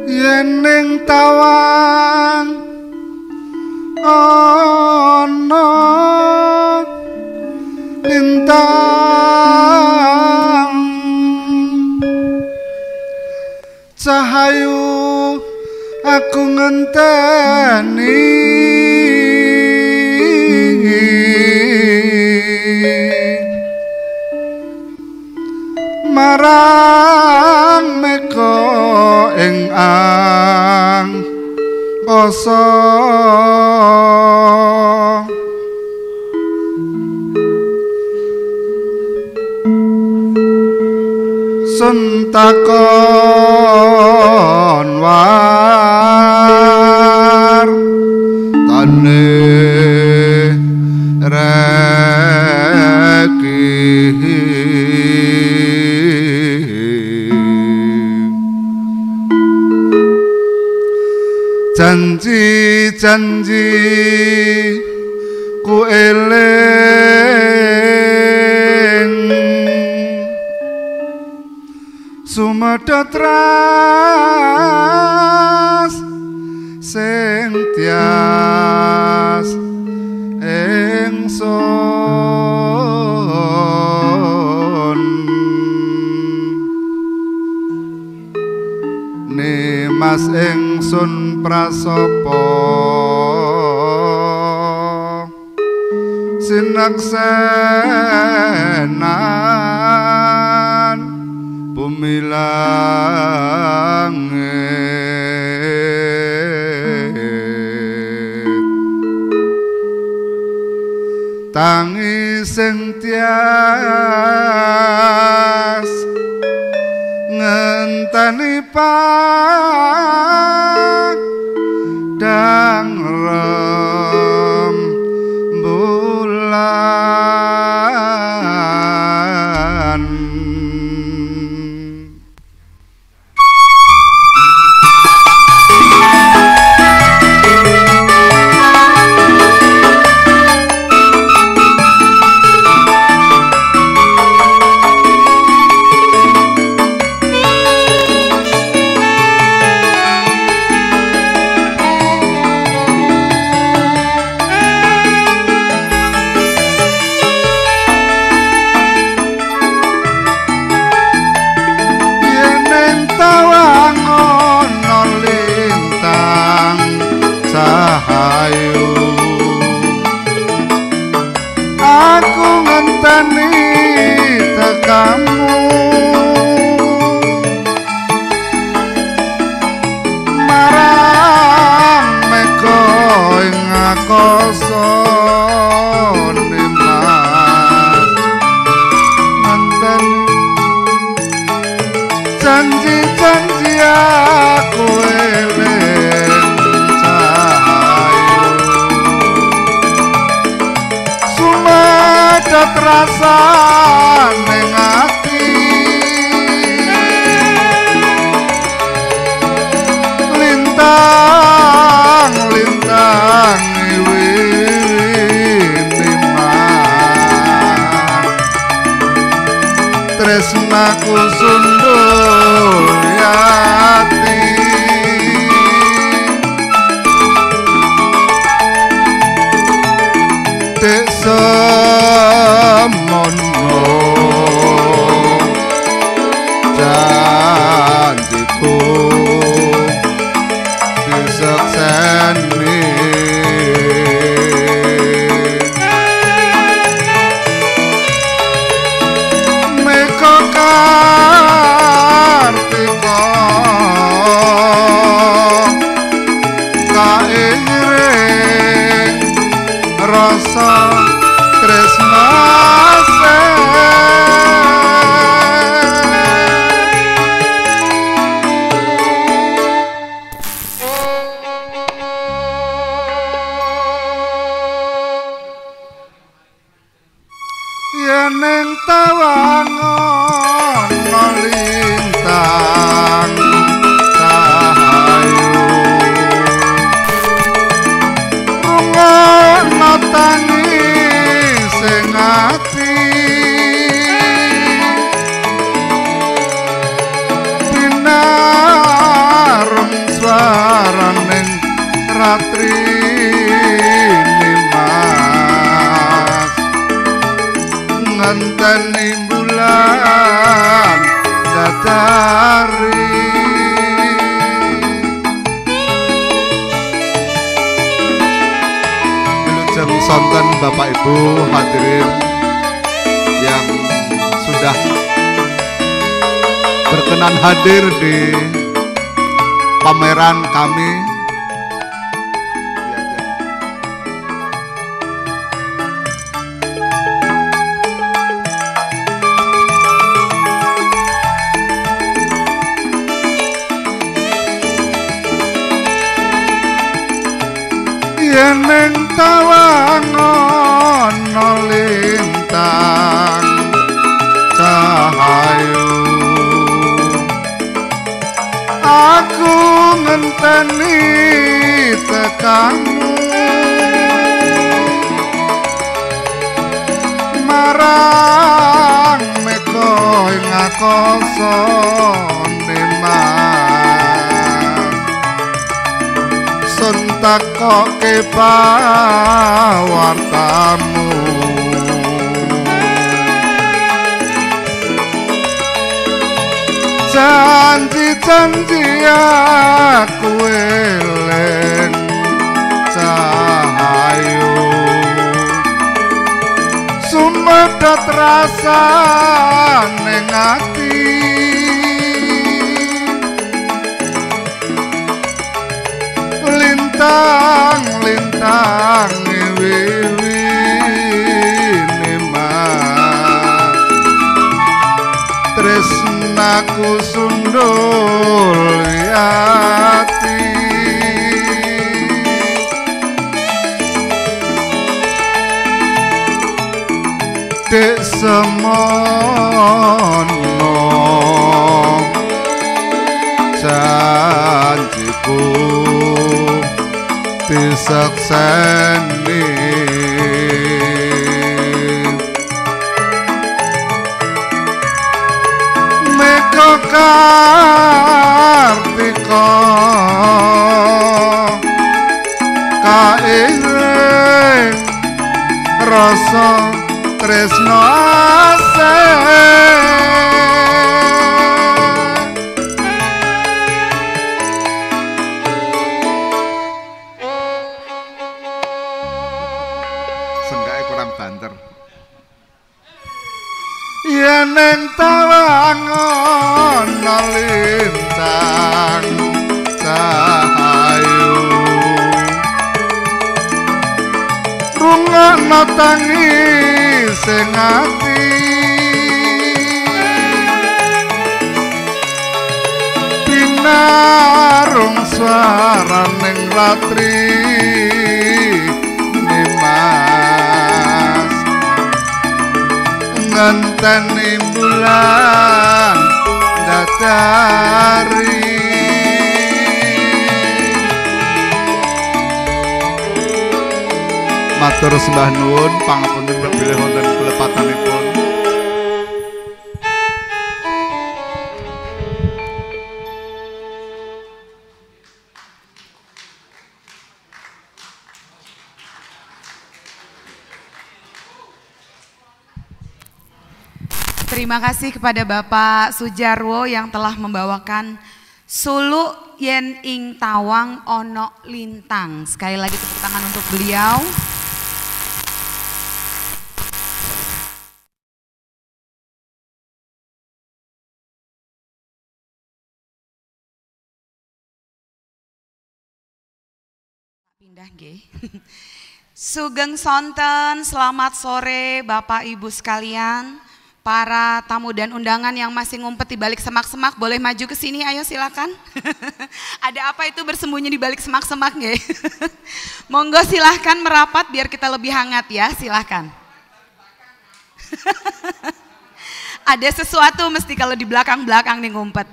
yen ning tawang ana lintang cahayu aku ngenteni marang meko ing angkasa sentakon war tane reki janji-janji ku eling sumedhot ras sing tias ingsun nimas ingsun prasapa sinaksenan bumi langit tangi sing tias ngenteni padang rembulan aku ngenteni tekamu marang meko ing angkasa nimas ngenteni janji-janji aku eling sumedhot rasa ning ati lintang-lintang wiwiti mas tresnaku sundul yati dek semono Ibu hadirin yang sudah berkenan hadir di pameran kami. Yeneng tawang ana lintang cahayu, aku ngenteni tekamu marang meko ing akoso sontak kok kepawartamu janji-janji aku eling cahayu sumedhot rasa ning ati lintang-lintang wiwine mas tresnaku sundul ati dek semono janjiku disakseni meko kartika kaing rasa tresno asih yeneng tawang ana lintang cahayu rungokno tangis sing ati pinarung swaraning ratri nimas ngenteni bulan datari matur sembah nuwun pangapunten bilih wonten kelepatanipun. Terima kasih kepada Bapak Sujarwo yang telah membawakan Sulu Yen Ing Tawang Ono Lintang. Sekali lagi tepuk tangan untuk beliau. Pindah nggih. Sugeng sonten, selamat sore Bapak Ibu sekalian. Para tamu dan undangan yang masih ngumpet di balik semak-semak boleh maju ke sini, ayo silakan. Ada apa itu bersembunyi di balik semak-semak nggih? Monggo silahkan merapat biar kita lebih hangat ya, silahkan. Ada sesuatu mesti kalau di belakang-belakang nih ngumpet.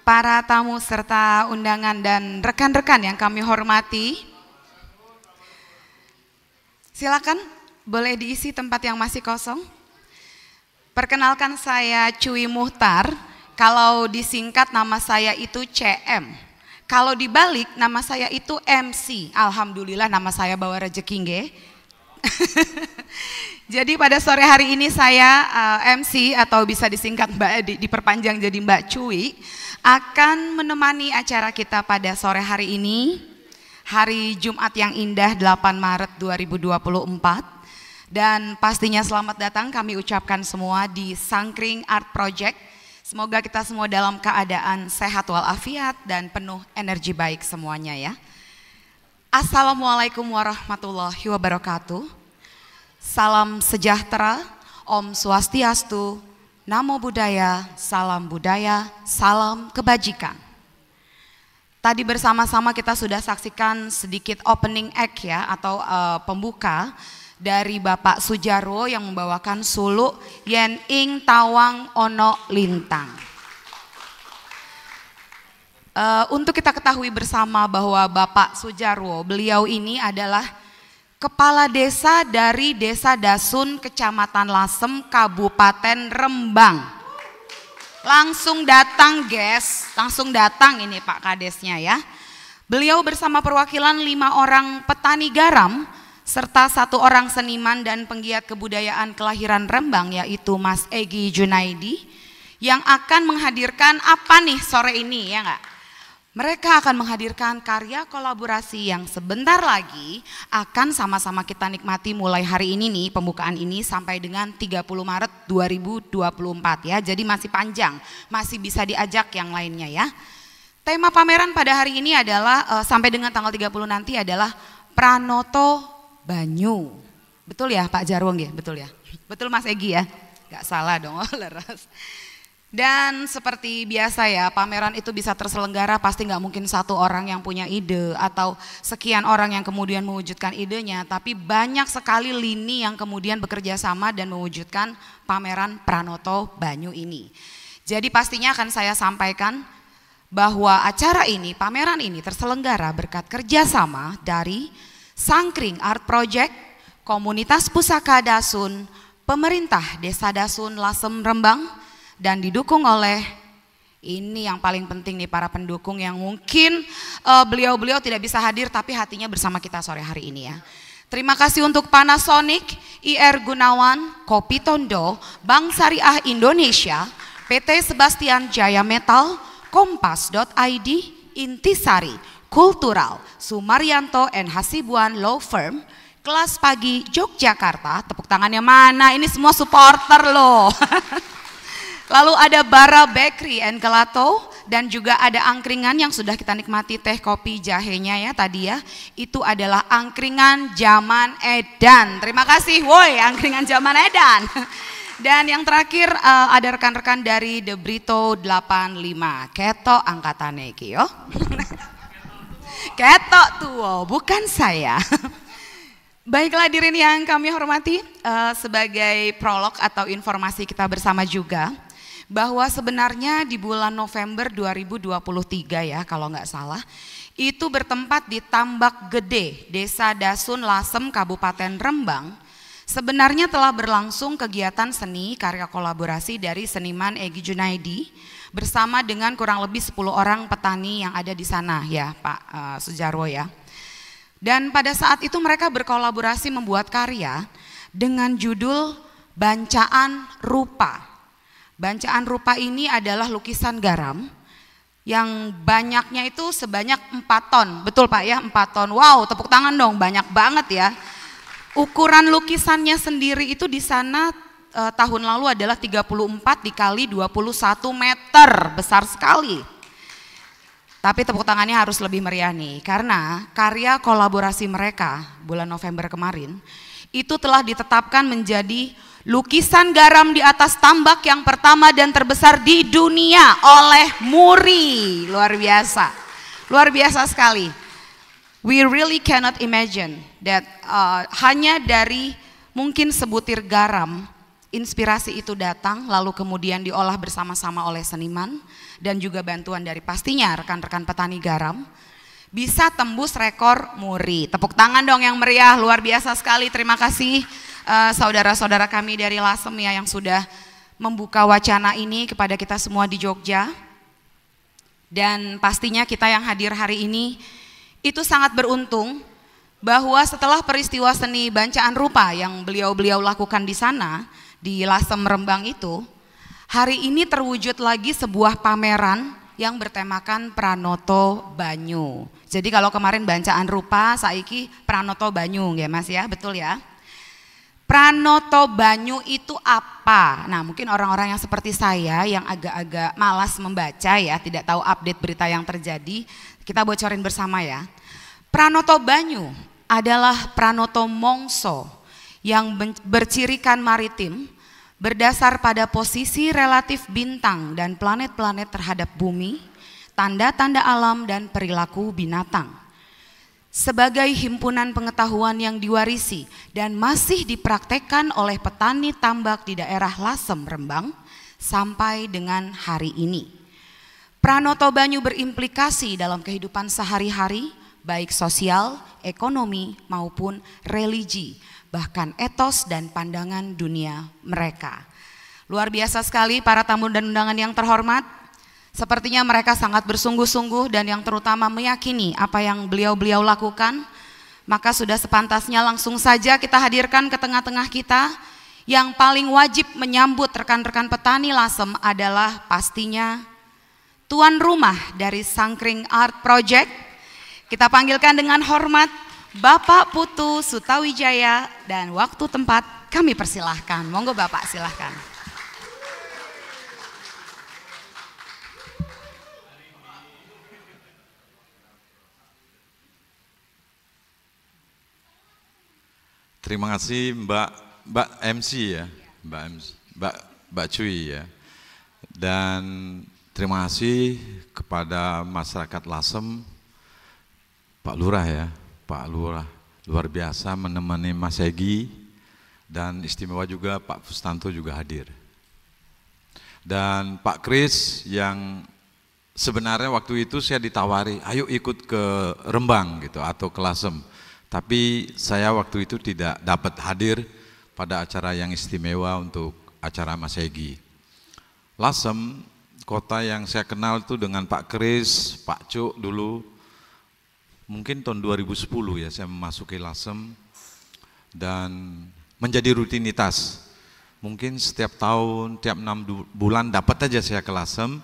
Para tamu serta undangan dan rekan-rekan yang kami hormati, silakan boleh diisi tempat yang masih kosong. Perkenalkan saya Cuy Muhtar, kalau disingkat nama saya itu CM. Kalau dibalik nama saya itu MC. Alhamdulillah nama saya bawa rezeki nggih. Jadi pada sore hari ini saya MC atau bisa disingkat diperpanjang jadi Mbak Cuy akan menemani acara kita pada sore hari ini, hari Jumat yang indah 8 Maret 2024. Dan pastinya selamat datang kami ucapkan semua di Sangkring Art Project. Semoga kita semua dalam keadaan sehat walafiat dan penuh energi baik semuanya ya. Assalamualaikum warahmatullahi wabarakatuh. Salam sejahtera, Om Swastiastu, Namo Buddhaya, salam budaya, salam kebajikan. Tadi bersama-sama kita sudah saksikan sedikit opening act ya, atau pembuka dari Bapak Sudjarwo yang membawakan suluk Yen Ing Tawang Ono Lintang. Untuk kita ketahui bersama bahwa Bapak Sudjarwo, beliau ini adalah Kepala Desa dari Desa Dasun, Kecamatan Lasem, Kabupaten Rembang. Langsung datang guys, langsung datang ini Pak Kadesnya ya. Beliau bersama perwakilan 5 orang petani garam, serta 1 orang seniman dan penggiat kebudayaan kelahiran Rembang yaitu Mas Egy Junaidi, yang akan menghadirkan apa nih sore ini ya enggak? Mereka akan menghadirkan karya kolaborasi yang sebentar lagi akan sama-sama kita nikmati mulai hari ini nih, pembukaan ini sampai dengan 30 Maret 2024 ya. Jadi masih panjang, masih bisa diajak yang lainnya ya. Tema pameran pada hari ini adalah sampai dengan tanggal 30 nanti adalah Pranoto Banyu. Betul ya Pak Jarwo nggih? Betul ya? Betul Mas Egy ya? Gak salah dong, leres. Dan seperti biasa ya, pameran itu bisa terselenggara pasti nggak mungkin 1 orang yang punya ide atau sekian orang yang kemudian mewujudkan idenya, tapi banyak sekali lini yang kemudian bekerja sama dan mewujudkan pameran Pranoto Banyu ini. Jadi pastinya akan saya sampaikan bahwa acara ini, pameran ini terselenggara berkat kerjasama dari Sangkring Art Project, Komunitas Pusaka Dasun, Pemerintah Desa Dasun Lasem Rembang, dan didukung oleh ini yang paling penting nih, para pendukung yang mungkin beliau-beliau tidak bisa hadir tapi hatinya bersama kita sore hari ini ya. Terima kasih untuk Panasonic, IR Gunawan, Kopi Tondo, Bank Syariah Indonesia, PT Sebastian Jaya Metal, Kompas.id, Intisari, Kultural, Sumaryanto and Hasibuan Law Firm, Kelas Pagi Yogyakarta, tepuk tangannya mana? Ini semua supporter loh. Lalu ada Bara Bakery and Gelato, dan juga ada angkringan yang sudah kita nikmati teh kopi jahenya ya tadi ya. Itu adalah angkringan Zaman Edan. Terima kasih woi angkringan Zaman Edan. Dan yang terakhir ada rekan-rekan dari The Brito 85. Ketok angkatane iki yo. Ketok tuh, bukan saya. Baiklah hadirin yang kami hormati, sebagai prolog atau informasi kita bersama juga, bahwa sebenarnya di bulan November 2023 ya kalau nggak salah, itu bertempat di Tambak Gede, Desa Dasun Lasem, Kabupaten Rembang, sebenarnya telah berlangsung kegiatan seni karya kolaborasi dari seniman Egy Junaidi bersama dengan kurang lebih 10 orang petani yang ada di sana ya Pak Sudjarwo ya. Dan pada saat itu mereka berkolaborasi membuat karya dengan judul Bancaan Rupa. Bancaan Rupa ini adalah lukisan garam yang banyaknya itu sebanyak 4 ton. Betul Pak ya, 4 ton. Wow, tepuk tangan dong, banyak banget ya. Ukuran lukisannya sendiri itu di sana tahun lalu adalah 34 dikali 21 meter, besar sekali. Tapi tepuk tangannya harus lebih meriah nih, karena karya kolaborasi mereka bulan November kemarin itu telah ditetapkan menjadi lukisan garam di atas tambak yang pertama dan terbesar di dunia oleh Muri. Luar biasa, luar biasa sekali. We really cannot imagine that hanya dari mungkin sebutir garam, inspirasi itu datang lalu kemudian diolah bersama-sama oleh seniman dan juga bantuan dari pastinya rekan-rekan petani garam, bisa tembus rekor Muri. Tepuk tangan dong yang meriah, luar biasa sekali. Terima kasih saudara-saudara kami dari Lasem ya yang sudah membuka wacana ini kepada kita semua di Jogja. Dan pastinya kita yang hadir hari ini itu sangat beruntung bahwa setelah peristiwa seni Bancaan Rupa yang beliau-beliau lakukan di sana, di Lasem Rembang itu, hari ini terwujud lagi sebuah pameran yang bertemakan Pranoto Banyu. Jadi kalau kemarin bacaan rupa, saiki Pranoto Banyu ya Mas ya, betul ya? Pranoto Banyu itu apa? Nah mungkin orang-orang yang seperti saya yang agak-agak malas membaca ya, tidak tahu update berita yang terjadi, kita bocorin bersama ya. Pranoto Banyu adalah Pranoto Mongso yang bercirikan maritim, berdasar pada posisi relatif bintang dan planet-planet terhadap bumi, tanda-tanda alam dan perilaku binatang. Sebagai himpunan pengetahuan yang diwarisi dan masih dipraktekkan oleh petani tambak di daerah Lasem, Rembang sampai dengan hari ini. Pranoto Banyu berimplikasi dalam kehidupan sehari-hari, baik sosial, ekonomi maupun religi, bahkan etos dan pandangan dunia mereka. Luar biasa sekali para tamu dan undangan yang terhormat. Sepertinya mereka sangat bersungguh-sungguh dan yang terutama meyakini apa yang beliau-beliau lakukan. Maka sudah sepantasnya langsung saja kita hadirkan ke tengah-tengah kita. Yang paling wajib menyambut rekan-rekan petani Lasem adalah pastinya tuan rumah dari Sangkring Art Project. Kita panggilkan dengan hormat Bapak Putu Sutawijaya, dan waktu tempat kami persilahkan. Monggo Bapak silahkan. Terima kasih Mbak MC ya, Mbak Cui ya. Dan terima kasih kepada masyarakat Lasem, Pak Lurah ya, Pak Lurah luar biasa menemani Mas Egi, dan istimewa juga Pak Fustanto juga hadir. Dan Pak Kris yang sebenarnya waktu itu saya ditawari, ayo ikut ke Rembang gitu atau ke Lasem. Tapi saya waktu itu tidak dapat hadir pada acara yang istimewa untuk acara Mas Egi. Lasem, kota yang saya kenal itu dengan Pak Kris, Pak Cuk dulu, mungkin tahun 2010 ya saya memasuki Lasem dan menjadi rutinitas. Mungkin setiap tahun, tiap 6 bulan dapat aja saya ke Lasem,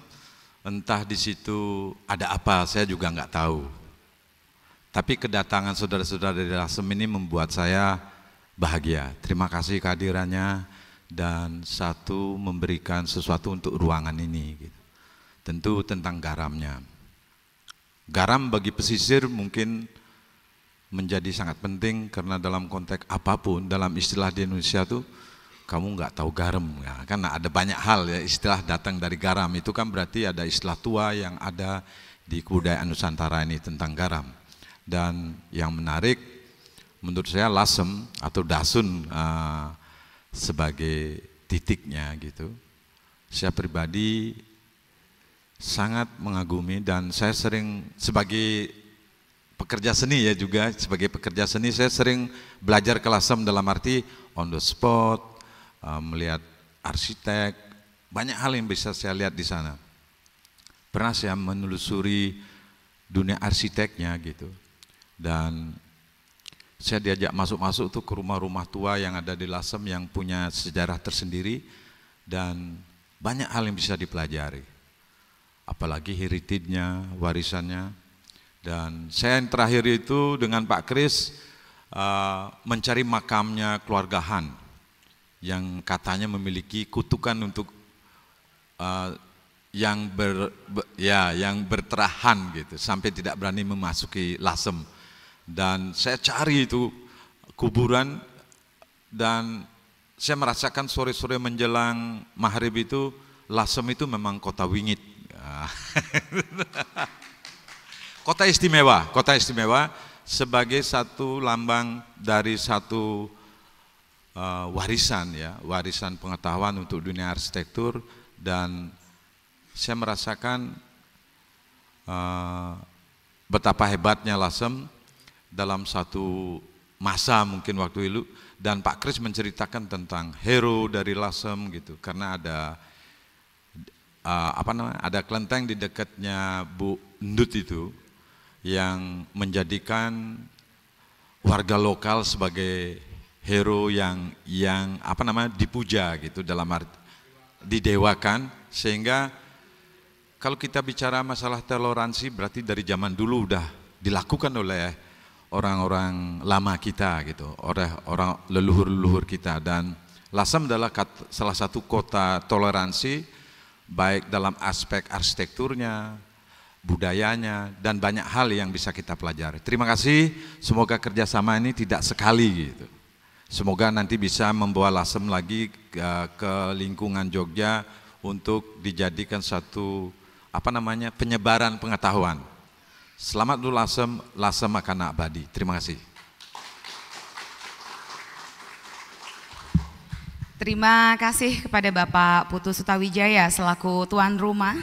entah di situ ada apa, saya juga nggak tahu. Tapi kedatangan saudara-saudara dari Lasem ini membuat saya bahagia. Terima kasih kehadirannya dan satu memberikan sesuatu untuk ruangan ini. Gitu. Tentu tentang garamnya. Garam bagi pesisir mungkin menjadi sangat penting karena dalam konteks apapun, dalam istilah di Indonesia tuh kamu nggak tahu garam ya. Karena ada banyak hal ya istilah datang dari garam itu kan berarti ada istilah tua yang ada di kebudayaan Nusantara ini tentang garam. Dan yang menarik menurut saya Lasem atau Dasun sebagai titiknya gitu. Saya pribadi sangat mengagumi dan saya sering sebagai pekerja seni ya juga, sebagai pekerja seni saya sering belajar ke Lasem dalam arti on the spot, melihat arsitek, banyak hal yang bisa saya lihat di sana. Pernah saya menelusuri dunia arsiteknya gitu. Dan saya diajak masuk-masuk tuh ke rumah-rumah tua yang ada di Lasem yang punya sejarah tersendiri dan banyak hal yang bisa dipelajari. Apalagi heritage-nya, warisannya. Dan saya yang terakhir itu dengan Pak Kris mencari makamnya keluarga Han yang katanya memiliki kutukan untuk yang berterahan gitu sampai tidak berani memasuki Lasem. Dan saya cari itu kuburan dan saya merasakan sore-sore menjelang maghrib itu Lasem itu memang kota wingit. Kota istimewa sebagai satu lambang dari satu warisan ya, warisan pengetahuan untuk dunia arsitektur. Dan saya merasakan betapa hebatnya Lasem dalam satu masa mungkin waktu itu. Dan Pak Kris menceritakan tentang hero dari Lasem gitu, karena ada ada kelenteng di dekatnya Bu Ndut itu yang menjadikan warga lokal sebagai hero yang dipuja gitu, dalam arti didewakan, sehingga Kalau kita bicara masalah toleransi berarti dari zaman dulu udah dilakukan oleh orang-orang lama kita gitu, orang leluhur-leluhur kita, dan Lasem adalah salah satu kota toleransi baik dalam aspek arsitekturnya, budayanya, dan banyak hal yang bisa kita pelajari. Terima kasih, semoga kerjasama ini tidak sekali gitu. Semoga nanti bisa membawa Lasem lagi ke lingkungan Jogja untuk dijadikan satu penyebaran pengetahuan. Selamat dulu Lasem, Lasem akan abadi. Terima kasih. Terima kasih kepada Bapak Putu Sutawijaya selaku tuan rumah.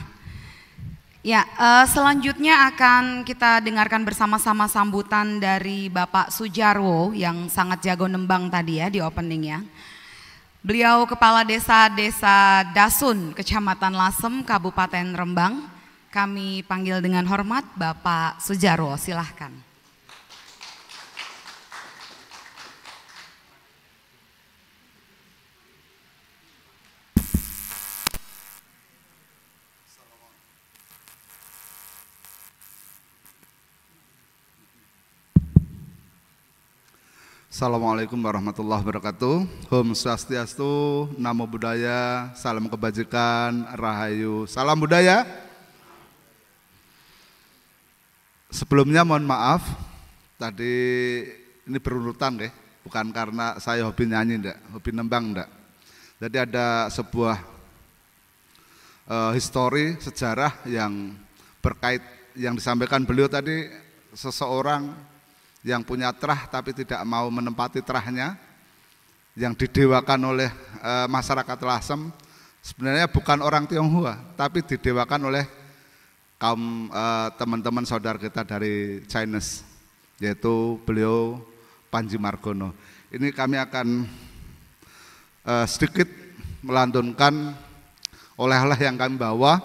Ya, selanjutnya akan kita dengarkan bersama-sama sambutan dari Bapak Sujarwo yang sangat jago nembang tadi ya di opening ya. Beliau Kepala Desa Dasun, Kecamatan Lasem, Kabupaten Rembang. Kami panggil dengan hormat Bapak Sujarwo, silahkan. Assalamualaikum warahmatullahi wabarakatuh. Om Swastiastu, Namo Buddhaya, salam kebajikan, rahayu, salam budaya. Sebelumnya mohon maaf, tadi ini berurutan ya, bukan karena saya hobi nyanyi enggak, hobi nembang enggak. Jadi ada sebuah histori, sejarah yang berkait, yang disampaikan beliau tadi, seseorang yang punya terah tapi tidak mau menempati terahnya, yang didewakan oleh masyarakat Lasem, sebenarnya bukan orang Tionghoa, tapi didewakan oleh kaum teman-teman saudara kita dari Chinese, yaitu beliau Panji Margono. Ini kami akan sedikit melantunkan oleh-oleh yang kami bawa.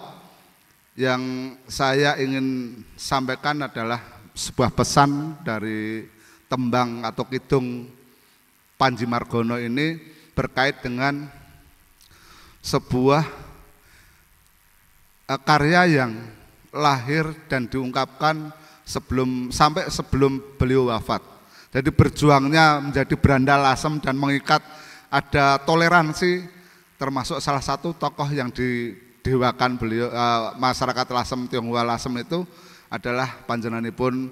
Yang saya ingin sampaikan adalah sebuah pesan dari tembang atau kidung Panji Margono ini berkait dengan sebuah karya yang lahir dan diungkapkan sebelum beliau wafat. Jadi berjuangnya menjadi beranda Lasem dan mengikat, ada toleransi, termasuk salah satu tokoh yang didewakan beliau masyarakat Lasem, Tionghoa Lasem itu adalah panjenenganipun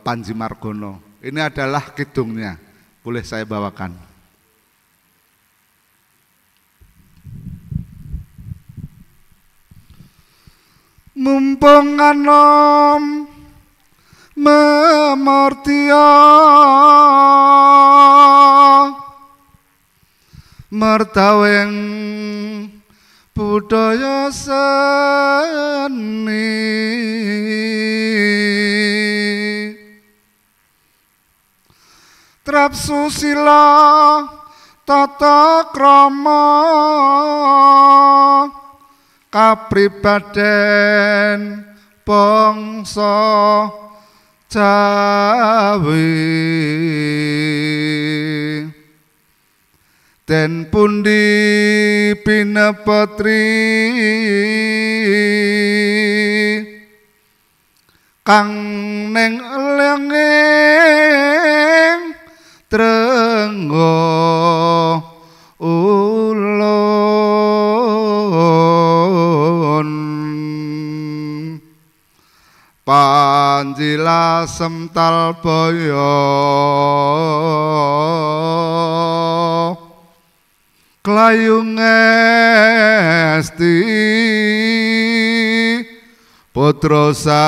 Panji Margono. Ini adalah kidungnya, boleh saya bawakan. Mumpung anom memortia mertaweng budaya seni trap susila tata krama kapribaden bangsa Jawi den pundi pinepetri kang neng elenging trenggo ulun Panji Lasem Talbaya Klayung Esti Putra Santi.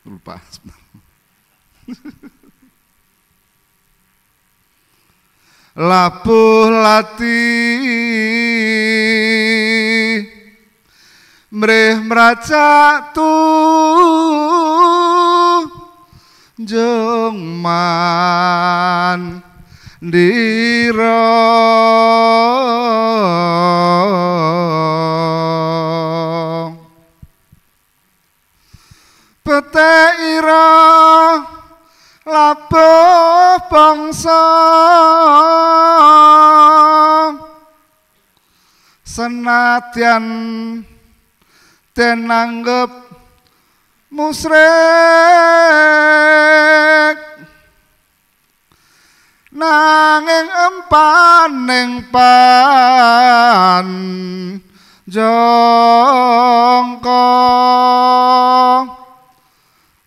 Lupa. Labuh lati mrih mracak jengman ndira peteki mangsa senadyan den anggep musyrik nanging empaning panjangka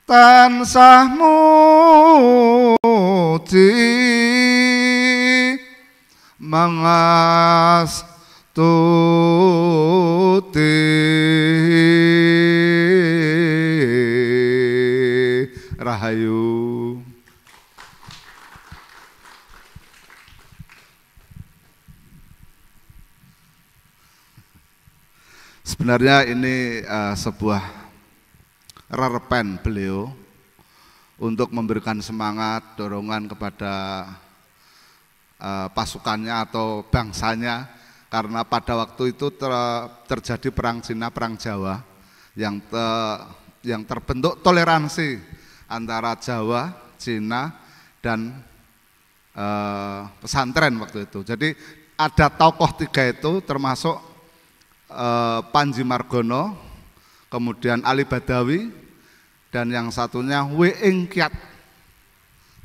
tansah muji mangastuti rahayu. Sebenarnya ini sebuah rerepen beliau untuk memberikan semangat, dorongan kepada pasukannya atau bangsanya, karena pada waktu itu terjadi perang Cina, perang Jawa yang terbentuk toleransi antara Jawa, Cina, dan pesantren waktu itu. Jadi ada tokoh tiga itu termasuk Panji Margono, kemudian Ali Badawi, dan yang satunya Wei Engkiat.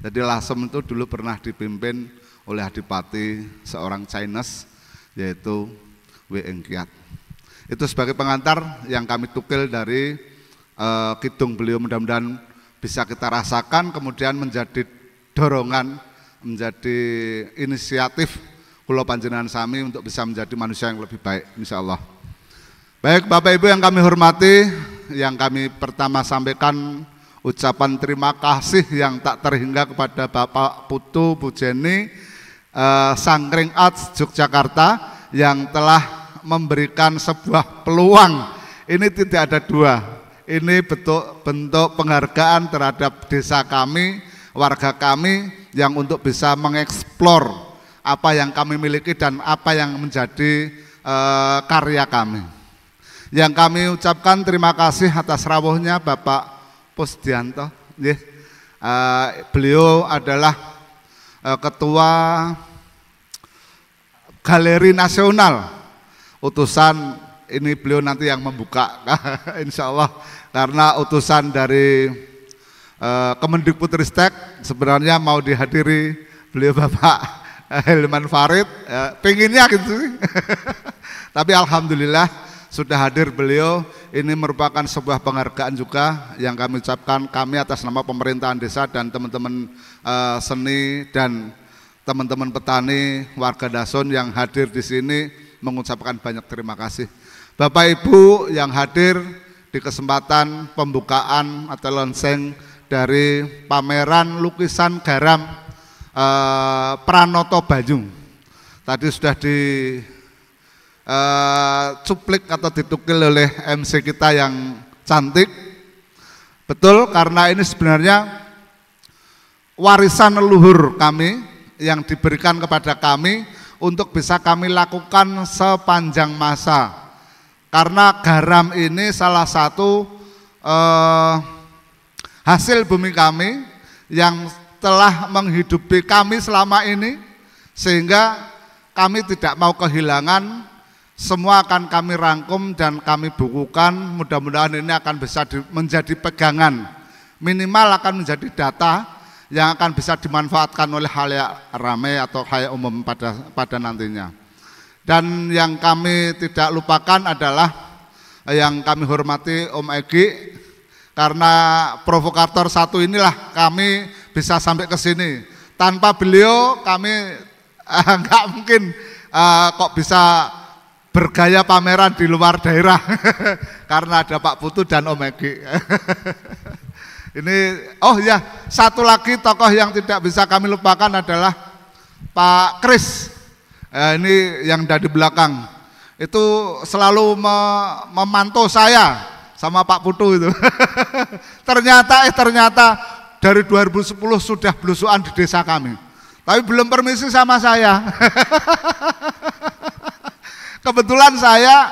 Jadi Lasem itu dulu pernah dipimpin oleh adipati seorang Chinese, yaitu Wei Engkiat. Itu sebagai pengantar yang kami tukil dari kidung beliau, mudah-mudahan bisa kita rasakan, kemudian menjadi dorongan, menjadi inisiatif kula panjenengan sami untuk bisa menjadi manusia yang lebih baik, insya Allah. Baik Bapak Ibu yang kami hormati, yang kami pertama sampaikan ucapan terima kasih yang tak terhingga kepada Bapak Putu Bu Jenny Sangkring Arts Yogyakarta yang telah memberikan sebuah peluang. Ini tidak ada dua, ini bentuk penghargaan terhadap desa kami, warga kami yang untuk bisa mengeksplor apa yang kami miliki dan apa yang menjadi karya kami. Yang kami ucapkan terima kasih atas rawuhnya Bapak Pusdianto. Beliau adalah Ketua Galeri Nasional. Utusan ini beliau nanti yang membuka, insya Allah, karena utusan dari Kemendikbudristek sebenarnya mau dihadiri beliau Bapak Hilman Farid, pengennya gitu. Tapi alhamdulillah sudah hadir beliau. Ini merupakan sebuah penghargaan juga yang kami ucapkan, kami atas nama pemerintahan desa dan teman-teman seni dan teman-teman petani warga Dasun yang hadir di sini mengucapkan banyak terima kasih. Bapak Ibu yang hadir di kesempatan pembukaan atau launching dari pameran lukisan garam Pranoto Banyung. Tadi sudah cuplik atau ditukil oleh MC kita yang cantik. Betul, karena ini sebenarnya warisan leluhur kami yang diberikan kepada kami untuk bisa kami lakukan sepanjang masa. Karena garam ini salah satu hasil bumi kami yang telah menghidupi kami selama ini, sehingga kami tidak mau kehilangan. Semua akan kami rangkum dan kami bukukan, mudah-mudahan ini akan bisa menjadi pegangan, minimal akan menjadi data yang akan bisa dimanfaatkan oleh khalayak ramai atau khalayak umum pada nantinya. Dan yang kami tidak lupakan adalah yang kami hormati Om Egi, karena provokator satu inilah kami bisa sampai ke sini. Tanpa beliau kami nggak mungkin kok bisa bergaya pameran di luar daerah karena ada Pak Putu dan Om Egi. Ini, oh ya, satu lagi tokoh yang tidak bisa kami lupakan adalah Pak Kris. Ini yang dari belakang, itu selalu memantau saya sama Pak Putu itu. ternyata dari 2010 sudah belusukan di desa kami, tapi belum permisi sama saya. Kebetulan saya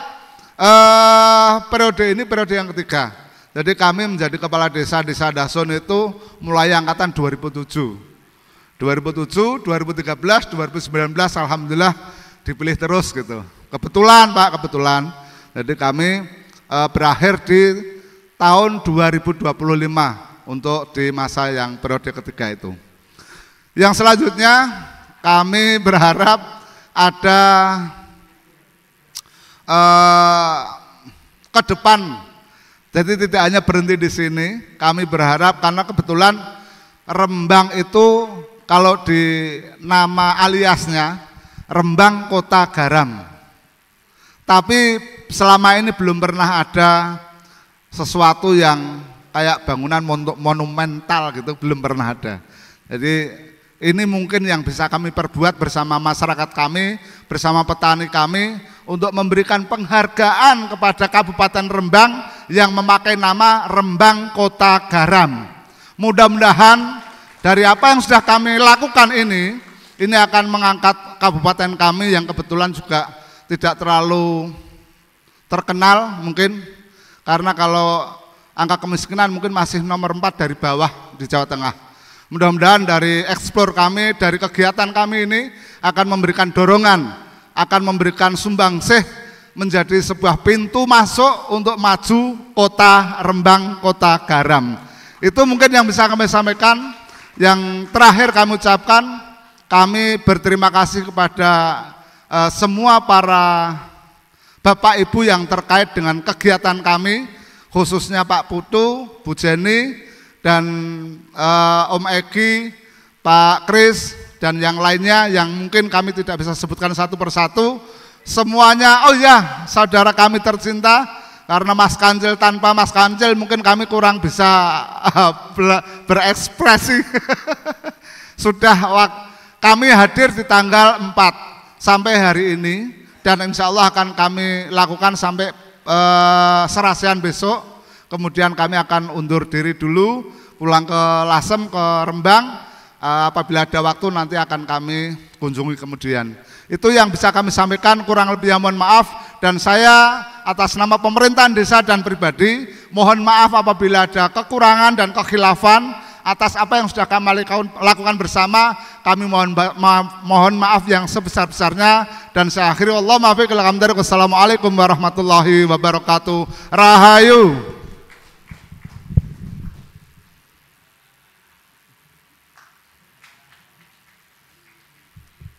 periode ini periode yang ketiga. Jadi kami menjadi kepala desa Dasun itu mulai angkatan 2007. 2007, 2013, 2019 alhamdulillah dipilih terus gitu. Kebetulan Pak, kebetulan. Jadi kami berakhir di tahun 2025 untuk di masa yang periode ketiga itu. Yang selanjutnya kami berharap ada ke depan. Jadi tidak hanya berhenti di sini, kami berharap karena kebetulan Rembang itu kalau di nama aliasnya Rembang Kota Garam. Tapi selama ini belum pernah ada sesuatu yang kayak bangunan monumental gitu, belum pernah ada. Jadi ini mungkin yang bisa kami perbuat bersama masyarakat kami, bersama petani kami untuk memberikan penghargaan kepada Kabupaten Rembang yang memakai nama Rembang Kota Garam. Mudah-mudahan dari apa yang sudah kami lakukan ini akan mengangkat kabupaten kami yang kebetulan juga tidak terlalu terkenal mungkin, karena kalau angka kemiskinan mungkin masih nomor 4 dari bawah di Jawa Tengah. Mudah-mudahan dari eksplor kami, dari kegiatan kami ini akan memberikan dorongan, akan memberikan sumbangsih menjadi sebuah pintu masuk untuk maju kota Rembang, Kota Garam. Itu mungkin yang bisa kami sampaikan. Yang terakhir kami ucapkan, kami berterima kasih kepada semua para Bapak Ibu yang terkait dengan kegiatan kami, khususnya Pak Putu, Bu Jenny, dan Om Egi, Pak Kris, dan yang lainnya yang mungkin kami tidak bisa sebutkan satu persatu. Semuanya, oh ya, saudara kami tercinta. Karena Mas Kancil, tanpa Mas Kancil mungkin kami kurang bisa berekspresi. Kami hadir di tanggal 4 sampai hari ini, dan insya Allah akan kami lakukan sampai serasian besok. Kemudian kami akan undur diri dulu, pulang ke Lasem, ke Rembang. Apabila ada waktu nanti akan kami kunjungi kemudian. Itu yang bisa kami sampaikan, kurang lebihnya mohon maaf. Dan saya atas nama pemerintahan desa dan pribadi mohon maaf apabila ada kekurangan dan kekhilafan atas apa yang sudah kami lakukan bersama. Kami mohon maaf yang sebesar-besarnya, dan saya akhiri Allahumma fiqil hamdari. Wassalamualaikum warahmatullahi wabarakatuh. Rahayu.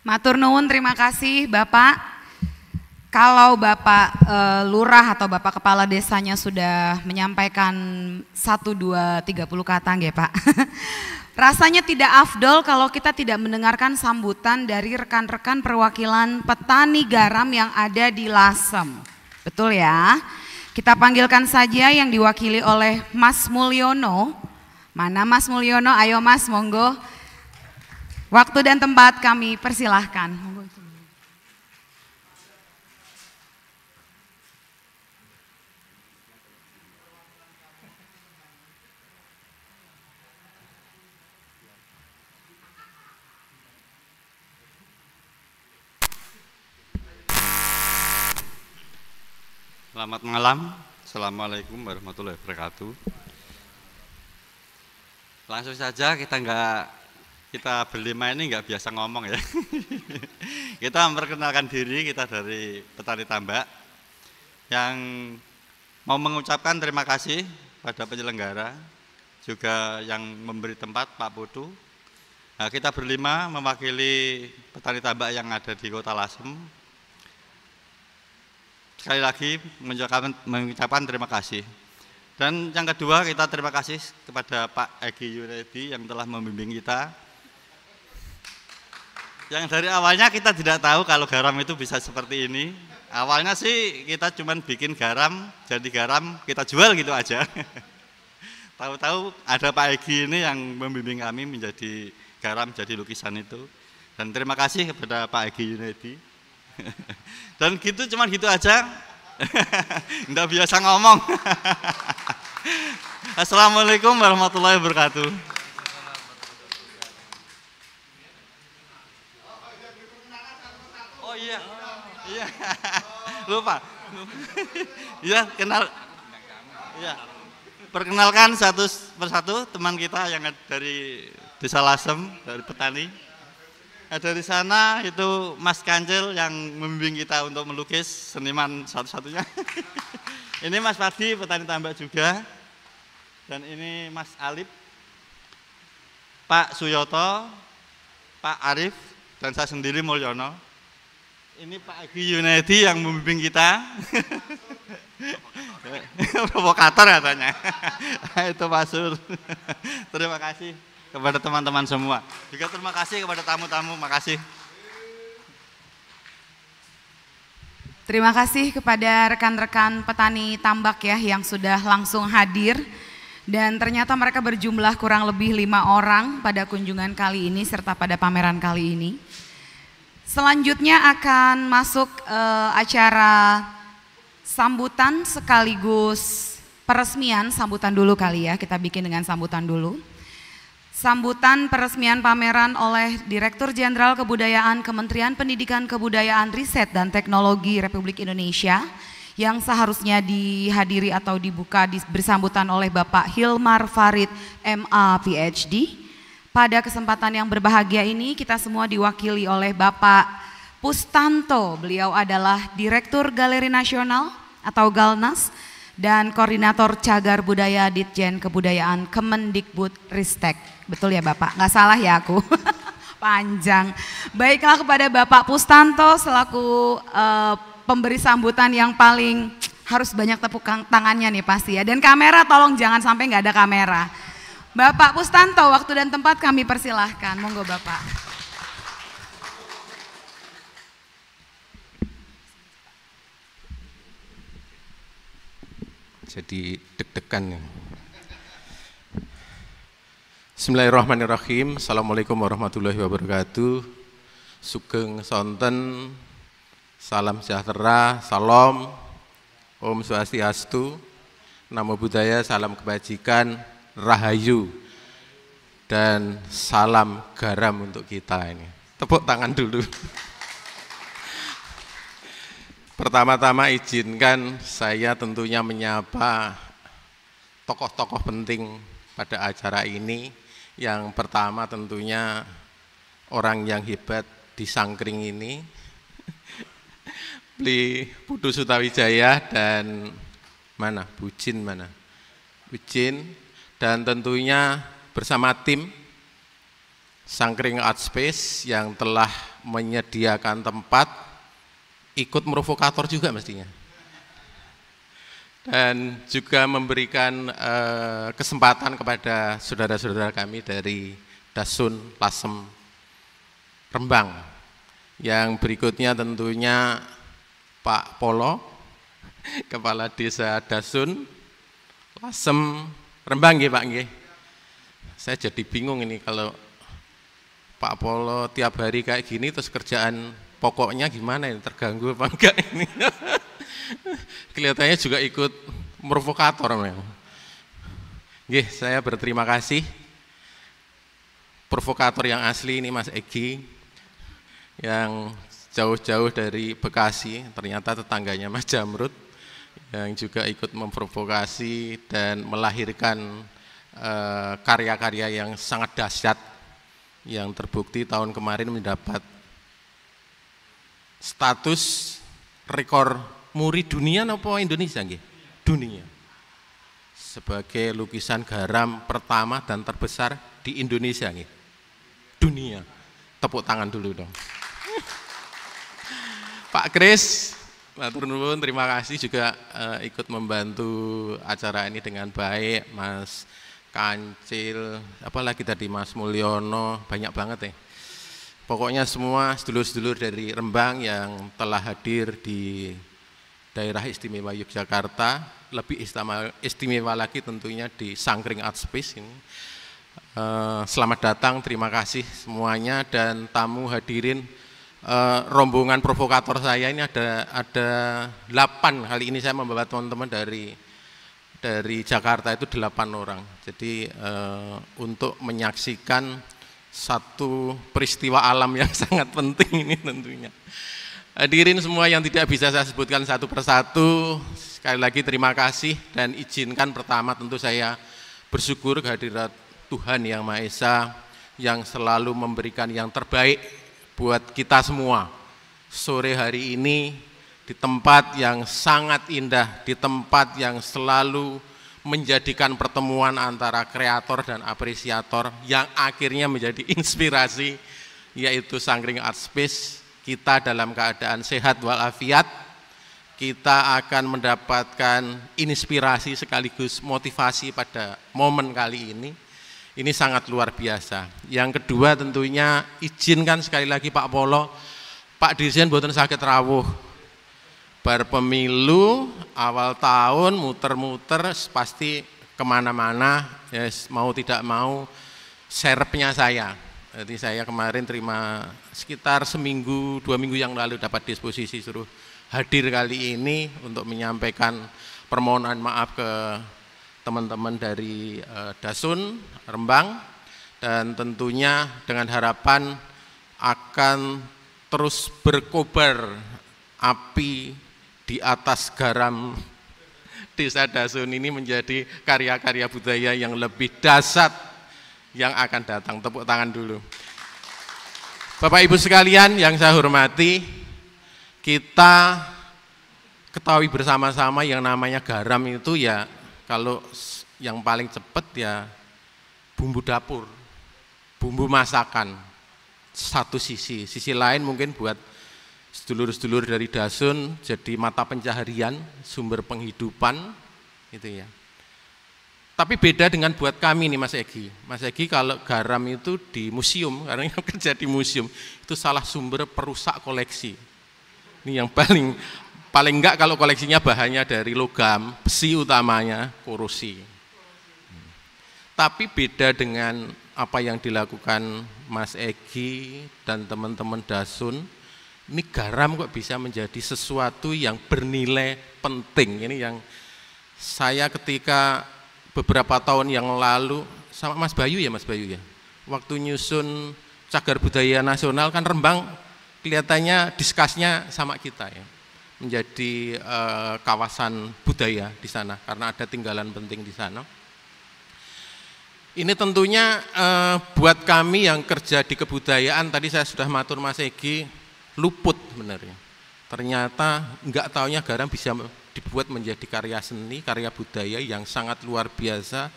Matur nuwun, terima kasih Bapak. Kalau Bapak Lurah atau Bapak Kepala Desanya sudah menyampaikan 1, 2, 30 kata nggih Pak. Rasanya tidak afdol kalau kita tidak mendengarkan sambutan dari rekan-rekan perwakilan petani garam yang ada di Lasem. Betul ya? Kita panggilkan saja yang diwakili oleh Mas Mulyono. Mana Mas Mulyono? Ayo Mas, monggo. Waktu dan tempat kami persilahkan. Selamat malam. Assalamualaikum warahmatullahi wabarakatuh. Langsung saja, kita berlima ini nggak biasa ngomong ya. Kita memperkenalkan diri, kita dari petani tambak yang mau mengucapkan terima kasih pada penyelenggara, juga yang memberi tempat Pak Putu. Nah, kita berlima mewakili petani tambak yang ada di Kota Lasem. Sekali lagi mengucapkan terima kasih. Dan yang kedua, kita terima kasih kepada Pak Egi Yunedi yang telah membimbing kita. Yang dari awalnya kita tidak tahu kalau garam itu bisa seperti ini. Awalnya sih kita cuma bikin garam, jadi garam kita jual gitu aja. Tahu-tahu ada Pak Egi ini yang membimbing kami menjadi garam, jadi lukisan itu. Dan terima kasih kepada Pak Egi Yunedi. Dan gitu, cuma gitu aja. Nggak biasa ngomong. Assalamualaikum warahmatullahi wabarakatuh. Oh iya, iya, lupa. Iya, kenal. Iya, perkenalkan satu persatu teman kita yang dari Desa Lasem dari petani. Ada di sana itu Mas Kancil yang membimbing kita untuk melukis, seniman satu-satunya. Ini Mas Fadi, petani tambak juga. Dan ini Mas Alip, Pak Suyoto, Pak Arif, dan saya sendiri Mulyono. Ini Pak Egi Yunedi yang membimbing kita. Provokator katanya. Itu Pak Sur. Terima kasih kepada teman-teman semua. Juga terima kasih kepada tamu-tamu. Makasih. Terima kasih kepada rekan-rekan petani tambak ya yang sudah langsung hadir. Dan ternyata mereka berjumlah kurang lebih 5 orang pada kunjungan kali ini serta pada pameran kali ini. Selanjutnya akan masuk acara sambutan sekaligus peresmian. Sambutan dulu kali ya, kita bikin dengan sambutan dulu. Sambutan peresmian pameran oleh Direktur Jenderal Kebudayaan Kementerian Pendidikan Kebudayaan Riset dan Teknologi Republik Indonesia yang seharusnya dihadiri atau dibuka bersambutan oleh Bapak Hilmar Farid MA PhD. Pada kesempatan yang berbahagia ini kita semua diwakili oleh Bapak Pustanto. Beliau adalah Direktur Galeri Nasional atau Galnas dan Koordinator Cagar Budaya Ditjen Kebudayaan Kemendikbud Ristek. Betul ya Bapak? Nggak salah ya aku? Panjang. Baiklah kepada Bapak Pustanto selaku pemberi sambutan yang paling harus banyak tepuk tangannya nih pasti ya. Dan kamera tolong jangan sampai nggak ada kamera. Bapak Pustanto, waktu dan tempat kami persilahkan. Monggo Bapak. Jadi deg-degan. Bismillahirrahmanirrahim. Assalamualaikum warahmatullahi wabarakatuh. Sugeng sonten, salam sejahtera, salam, Om Swastiastu, Namo Buddhaya, salam kebajikan, rahayu, dan salam garam untuk kita ini. Tepuk tangan dulu. Pertama-tama izinkan saya tentunya menyapa tokoh-tokoh penting pada acara ini. Yang pertama tentunya orang yang hebat di Sangkring ini, Bli Putu Sutawijaya dan mana? Bujin mana? Bujin. Dan tentunya bersama tim Sangkring Art Space yang telah menyediakan tempat, ikut provokator juga mestinya. Dan juga memberikan kesempatan kepada saudara-saudara kami dari Dasun Lasem Rembang. Yang berikutnya tentunya Pak Polo, Kepala Desa Dasun Lasem Rembang nggih Pak nggih. Saya jadi bingung ini kalau Pak Polo tiap hari kayak gini terus kerjaan pokoknya gimana ini, terganggu apa enggak ini. Kelihatannya juga ikut provokator memang. Nggih, saya berterima kasih. Provokator yang asli ini Mas Egi yang jauh-jauh dari Bekasi, ternyata tetangganya Mas Jamrut, yang juga ikut memprovokasi dan melahirkan karya-karya yang sangat dahsyat yang terbukti tahun kemarin mendapat status rekor muri dunia apa Indonesia nggih? Dunia. Sebagai lukisan garam pertama dan terbesar di Indonesia nggih. Dunia. Tepuk tangan dulu dong. Pak Kris, matur nuwun, terima kasih juga ikut membantu acara ini dengan baik. Mas Kancil, apalagi tadi Mas Mulyono, banyak banget ya. Pokoknya semua sedulur-sedulur dari Rembang yang telah hadir di daerah istimewa Yogyakarta, lebih istimewa lagi tentunya di Sangkring Art Space ini. Selamat datang, terima kasih semuanya, dan tamu hadirin. Rombongan provokator saya ini ada 8. Kali ini saya membawa teman-teman dari Jakarta itu 8 orang. Jadi untuk menyaksikan satu peristiwa alam yang sangat penting ini tentunya. Hadirin semua yang tidak bisa saya sebutkan satu persatu, sekali lagi terima kasih, dan izinkan pertama tentu saya bersyukur kehadirat Tuhan Yang Maha Esa, yang selalu memberikan yang terbaik buat kita semua. Sore hari ini di tempat yang sangat indah, di tempat yang selalu menjadikan pertemuan antara kreator dan apresiator yang akhirnya menjadi inspirasi, yaitu Sangkring Art Space. Kita dalam keadaan sehat walafiat, kita akan mendapatkan inspirasi sekaligus motivasi pada momen kali ini. Ini sangat luar biasa. Yang kedua tentunya izinkan sekali lagi Pak Polo, Pak Dirjen boten sakit rawuh. Bar pemilu awal tahun muter-muter pasti kemana-mana, yes, mau tidak mau serepnya saya. Jadi saya kemarin terima sekitar seminggu, 2 minggu yang lalu dapat disposisi suruh hadir kali ini untuk menyampaikan permohonan maaf ke teman-teman dari Dasun, Rembang, dan tentunya dengan harapan akan terus berkobar api di atas garam Desa Dasun ini menjadi karya-karya budaya yang lebih dahsyat yang akan datang. Tepuk tangan dulu. Bapak Ibu sekalian yang saya hormati, kita ketahui bersama-sama yang namanya garam itu ya, kalau yang paling cepat ya bumbu dapur, bumbu masakan, satu sisi. Sisi lain mungkin buat sedulur-sedulur dari Dasun jadi mata pencaharian, sumber penghidupan, gitu ya. Tapi beda dengan buat kami nih Mas Egi. Mas Egi kalau garam itu di museum, karena yang kerja di museum, itu salah sumber perusak koleksi. Ini yang paling enggak kalau koleksinya bahannya dari logam, besi utamanya, korosi. Tapi beda dengan apa yang dilakukan Mas Egi dan teman-teman Dasun, ini garam kok bisa menjadi sesuatu yang bernilai penting. Ini yang saya ketika beberapa tahun yang lalu sama Mas Bayu ya, waktu nyusun Cagar Budaya Nasional kan Rembang kelihatannya diskusnya sama kita ya, menjadi kawasan budaya di sana karena ada tinggalan penting di sana. Ini tentunya buat kami yang kerja di kebudayaan, tadi saya sudah matur Mas Egi, luput sebenarnya. Ternyata enggak taunya garam bisa dibuat menjadi karya seni, karya budaya yang sangat luar biasa.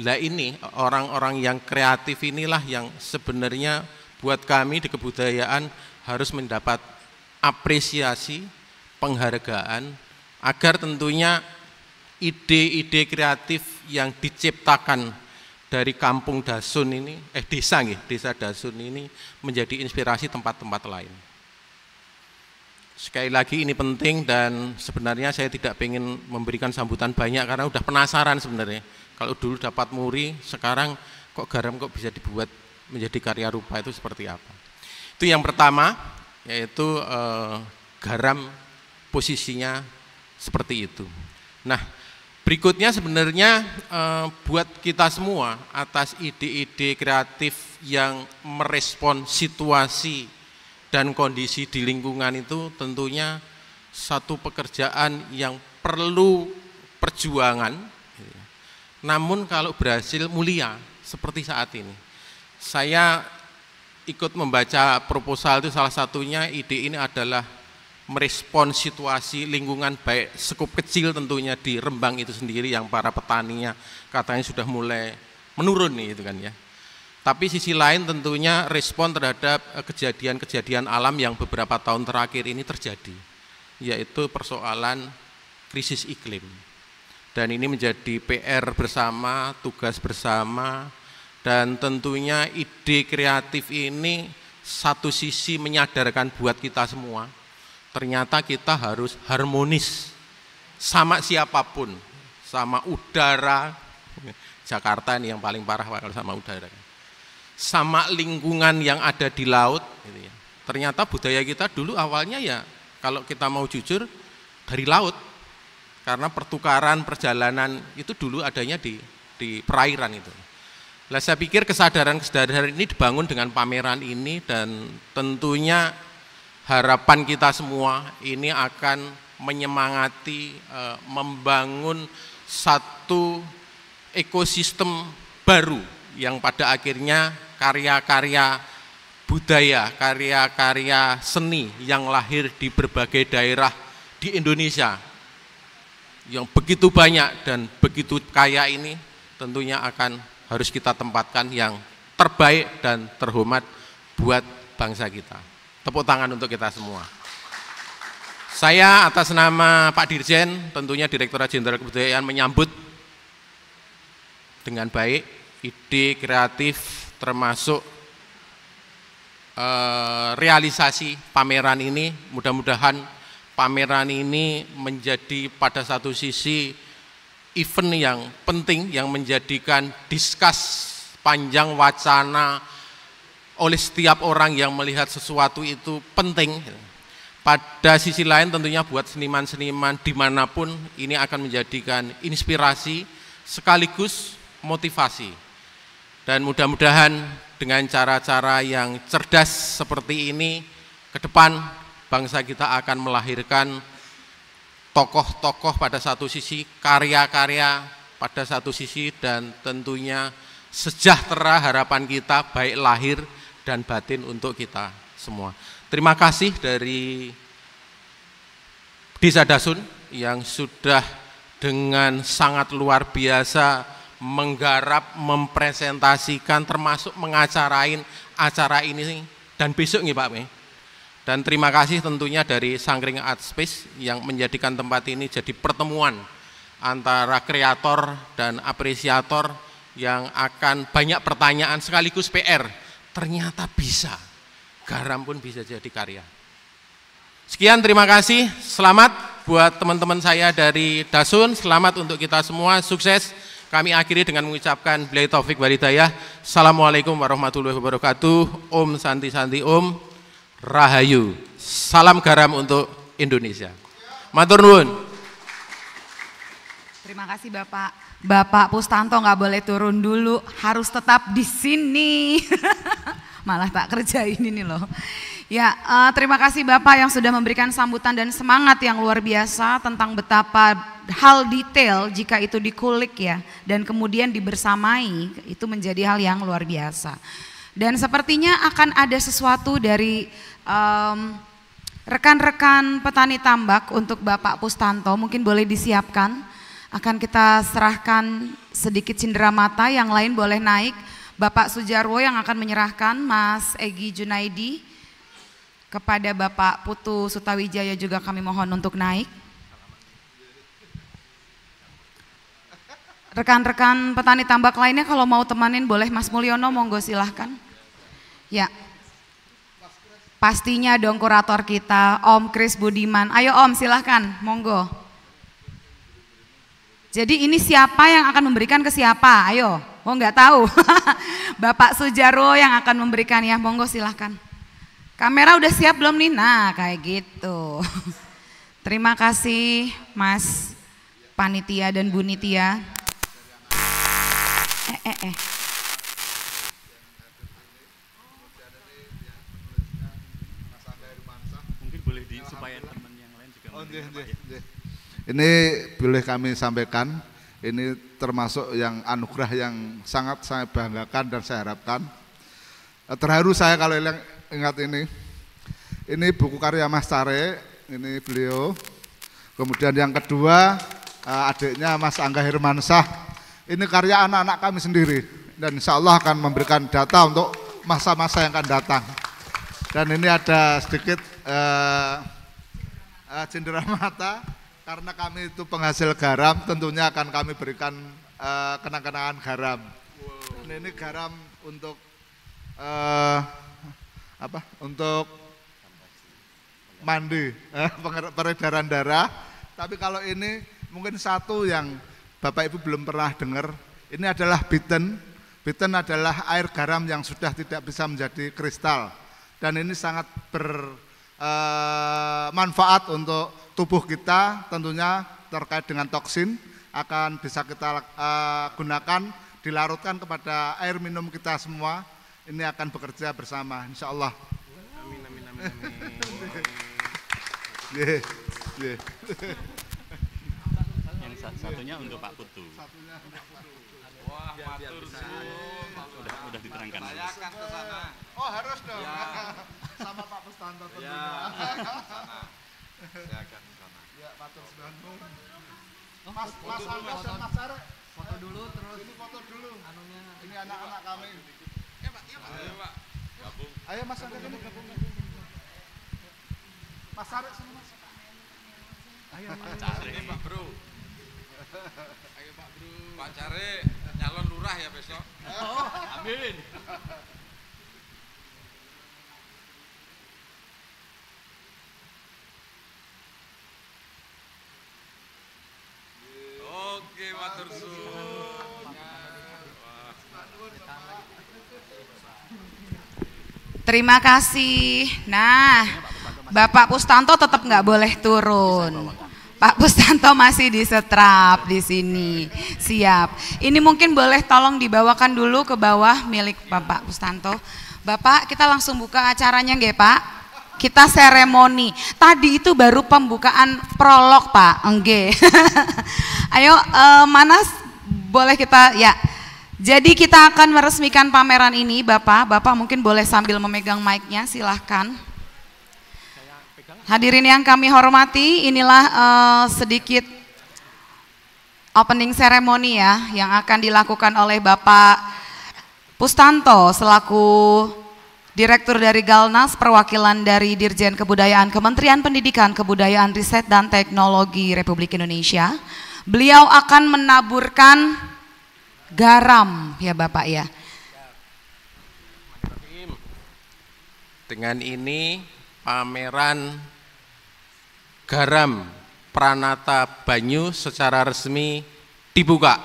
Lah ini orang-orang yang kreatif inilah yang sebenarnya buat kami di kebudayaan harus mendapat apresiasi, penghargaan, agar tentunya ide-ide kreatif yang diciptakan dari kampung Dasun ini, desa Dasun ini menjadi inspirasi tempat-tempat lain. Sekali lagi ini penting dan sebenarnya saya tidak ingin memberikan sambutan banyak karena udah penasaran sebenarnya. Kalau dulu dapat muri, sekarang kok garam kok bisa dibuat menjadi karya rupa itu seperti apa. Itu yang pertama, yaitu garam posisinya seperti itu. Nah, berikutnya sebenarnya buat kita semua atas ide-ide kreatif yang merespon situasi dan kondisi di lingkungan itu tentunya satu pekerjaan yang perlu perjuangan, namun kalau berhasil mulia seperti saat ini. Saya ikut membaca proposal itu, salah satunya ide ini adalah merespon situasi lingkungan baik skup kecil tentunya di Rembang itu sendiri yang para petaninya katanya sudah mulai menurun nih itu kan ya. Tapi sisi lain tentunya respon terhadap kejadian-kejadian alam yang beberapa tahun terakhir ini terjadi, yaitu persoalan krisis iklim. Dan ini menjadi PR bersama, tugas bersama, dan tentunya ide kreatif ini satu sisi menyadarkan buat kita semua, ternyata kita harus harmonis sama siapapun, sama udara, Jakarta ini yang paling parah kalau sama udara, sama lingkungan yang ada di laut gitu ya. Ternyata budaya kita dulu awalnya ya kalau kita mau jujur dari laut, karena pertukaran perjalanan itu dulu adanya di perairan itu. Lah saya pikir kesadaran ini dibangun dengan pameran ini, dan tentunya harapan kita semua ini akan menyemangati membangun satu ekosistem baru yang pada akhirnya karya-karya budaya, karya-karya seni yang lahir di berbagai daerah di Indonesia yang begitu banyak dan begitu kaya ini tentunya akan harus kita tempatkan yang terbaik dan terhormat buat bangsa kita. Tepuk tangan untuk kita semua. Saya atas nama Pak Dirjen, tentunya Direktorat Jenderal Kebudayaan menyambut dengan baik ide kreatif termasuk realisasi pameran ini. Mudah-mudahan pameran ini menjadi pada satu sisi event yang penting yang menjadikan diskus panjang wacana oleh setiap orang yang melihat sesuatu itu penting. Pada sisi lain tentunya buat seniman-seniman dimanapun ini akan menjadikan inspirasi sekaligus motivasi. Dan mudah-mudahan dengan cara-cara yang cerdas seperti ini ke depan bangsa kita akan melahirkan tokoh-tokoh pada satu sisi, karya-karya pada satu sisi, dan tentunya sejahtera harapan kita baik lahir dan batin untuk kita semua. Terima kasih dari Desa Dasun yang sudah dengan sangat luar biasa menggarap, mempresentasikan, termasuk mengacarain acara ini dan besok nih Pak Me. Dan terima kasih tentunya dari Sangkring Art Space yang menjadikan tempat ini jadi pertemuan antara kreator dan apresiator yang akan banyak pertanyaan sekaligus PR. Ternyata bisa, garam pun bisa jadi karya. Sekian, terima kasih, selamat buat teman-teman saya dari Dasun, selamat untuk kita semua, sukses. Kami akhiri dengan mengucapkan billahi taufik wal hidayah. Assalamualaikum warahmatullahi wabarakatuh. Om Santi Santi Om Rahayu. Salam garam untuk Indonesia. Matur nuwun. Terima kasih Bapak. Bapak Pustanto nggak boleh turun dulu, harus tetap di sini. Malah tak kerjain ini loh. Ya, terima kasih Bapak yang sudah memberikan sambutan dan semangat yang luar biasa tentang betapa hal detail jika itu dikulik ya, dan kemudian dibersamai, itu menjadi hal yang luar biasa. Dan sepertinya akan ada sesuatu dari rekan-rekan petani tambak untuk Bapak Pustanto, mungkin boleh disiapkan. Akan kita serahkan sedikit cenderamata, yang lain boleh naik. Bapak Sujarwo yang akan menyerahkan, Mas Egy Junaidi, kepada Bapak Putu Sutawijaya juga kami mohon untuk naik. Rekan-rekan petani tambak lainnya kalau mau temanin boleh, Mas Mulyono monggo silahkan. Ya, pastinya dong kurator kita, Om Kris Budiman. Ayo Om silahkan, monggo. Jadi ini siapa yang akan memberikan ke siapa? Ayo, oh nggak tahu. Bapak Sujarwo yang akan memberikan ya, monggo silahkan. Kamera udah siap belum nih? Nah kayak gitu. Terima kasih Mas Panitia dan Bu Nitia. Mungkin boleh supaya teman yang lain juga. Ini boleh kami sampaikan, ini termasuk yang anugerah yang sangat saya banggakan dan saya harapkan. Terharu saya kalau ingat ini. Ini buku karya Mas Care, ini beliau. Kemudian yang kedua adiknya Mas Angga Hermansyah. Ini karya anak-anak kami sendiri dan insya Allah akan memberikan data untuk masa-masa yang akan datang. Dan ini ada sedikit cenderamata. Karena kami itu penghasil garam, tentunya akan kami berikan kenang-kenangan garam. Wow. Ini garam untuk untuk mandi, peredaran darah. Tapi kalau ini mungkin satu yang Bapak Ibu belum pernah dengar, ini adalah biten. Biten adalah air garam yang sudah tidak bisa menjadi kristal. Dan ini sangat bermanfaat untuk tubuh kita, tentunya terkait dengan toksin akan bisa kita gunakan, dilarutkan kepada air minum kita semua. Ini akan bekerja bersama, insya Allah. Amin, amin, amin, amin. Yang Satunya untuk Pak Putu. Wah, matur suwun. Udah diterangkan. Saya akan ke sana. Oh harus dong. Ya. Sama Pak Pustanto tentunya. Ya, sana. Saya akan ke sana. Ya, matur suwun. Mas Anggas dan Mas Sarek. Foto dulu terus Ini foto dulu. anunya. Ini anak-anak kami. Pak. Ayo, Pak. Gabung. Ayo Mas Anggas ini gabung. Mas Sarek sini Mas. Ayo. Ini Pak Bro. Ayo Pak Bro. Pak Care nyalon lurah ya besok. Oh, amin. Oke, matur suwun. Terima kasih. Nah, Bapak Pustanto tetap nggak boleh turun. Pak Pustanto masih disetrap di sini. Siap. Ini mungkin boleh tolong dibawakan dulu ke bawah milik Bapak Pustanto. Bapak, kita langsung buka acaranya nggih, Pak? Kita seremoni. Tadi itu baru pembukaan prolog, Pak. Nggih. Ayo, mana boleh kita ya. Jadi kita akan meresmikan pameran ini, Bapak. Bapak mungkin boleh sambil memegang mic-nya, silahkan. Hadirin yang kami hormati, inilah sedikit opening ceremony ya, yang akan dilakukan oleh Bapak Pustanto selaku Direktur dari Galnas, perwakilan dari Dirjen Kebudayaan Kementerian Pendidikan, Kebudayaan, Riset, dan Teknologi Republik Indonesia. Beliau akan menaburkan garam ya Bapak ya. Dengan ini pameran garam Pranata Banyu secara resmi dibuka.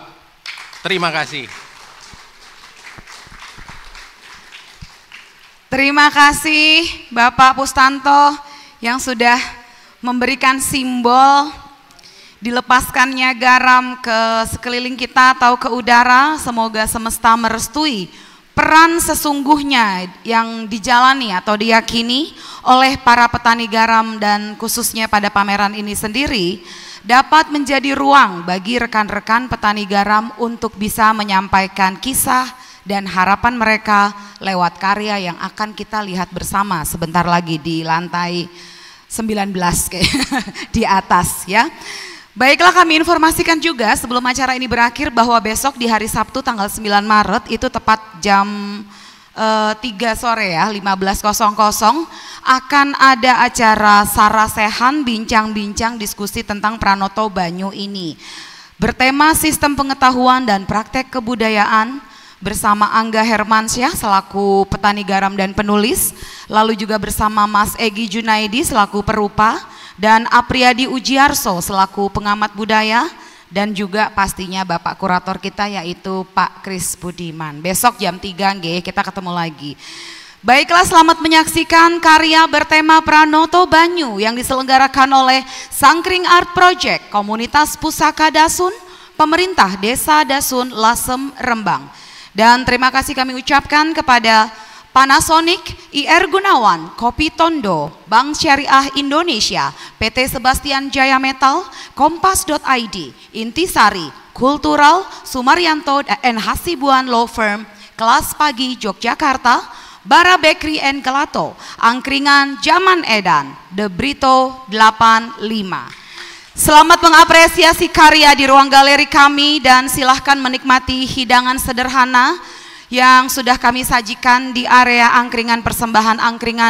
Terima kasih. Terima kasih Bapak Pustanto yang sudah memberikan simbol dilepaskannya garam ke sekeliling kita atau ke udara. Semoga semesta merestui peran sesungguhnya yang dijalani atau diyakini oleh para petani garam dan khususnya pada pameran ini sendiri dapat menjadi ruang bagi rekan-rekan petani garam untuk bisa menyampaikan kisah dan harapan mereka lewat karya yang akan kita lihat bersama sebentar lagi di lantai 19 di atas ya. Baiklah, kami informasikan juga sebelum acara ini berakhir bahwa besok di hari Sabtu tanggal 9 Maret itu tepat jam 3 sore ya 15.00 akan ada acara sarasehan bincang-bincang diskusi tentang Pranoto Banyu ini bertema sistem pengetahuan dan praktek kebudayaan bersama Angga Hermansyah selaku petani garam dan penulis, lalu juga bersama Mas Egi Junaidi selaku perupa, dan Apriyadi Ujiarso selaku pengamat budaya, dan juga pastinya Bapak Kurator kita yaitu Pak Kris Budiman. Besok jam 3 nggih, kita ketemu lagi. Baiklah, selamat menyaksikan karya bertema Pranoto Banyu yang diselenggarakan oleh Sangkring Art Project, Komunitas Pusaka Dasun, Pemerintah Desa Dasun, Lasem, Rembang. Dan terima kasih kami ucapkan kepada Panasonic, IR Gunawan, Kopi Tondo, Bank Syariah Indonesia, PT Sebastian Jaya Metal, Kompas.id, Intisari, Kultural, Sumaryanto and Hasibuan Law Firm, Kelas Pagi Yogyakarta, Bara Bakery and Gelato, Angkringan Zaman Edan, The Brito 85. Selamat mengapresiasi karya di ruang galeri kami dan silahkan menikmati hidangan sederhana yang sudah kami sajikan di area angkringan persembahan angkringan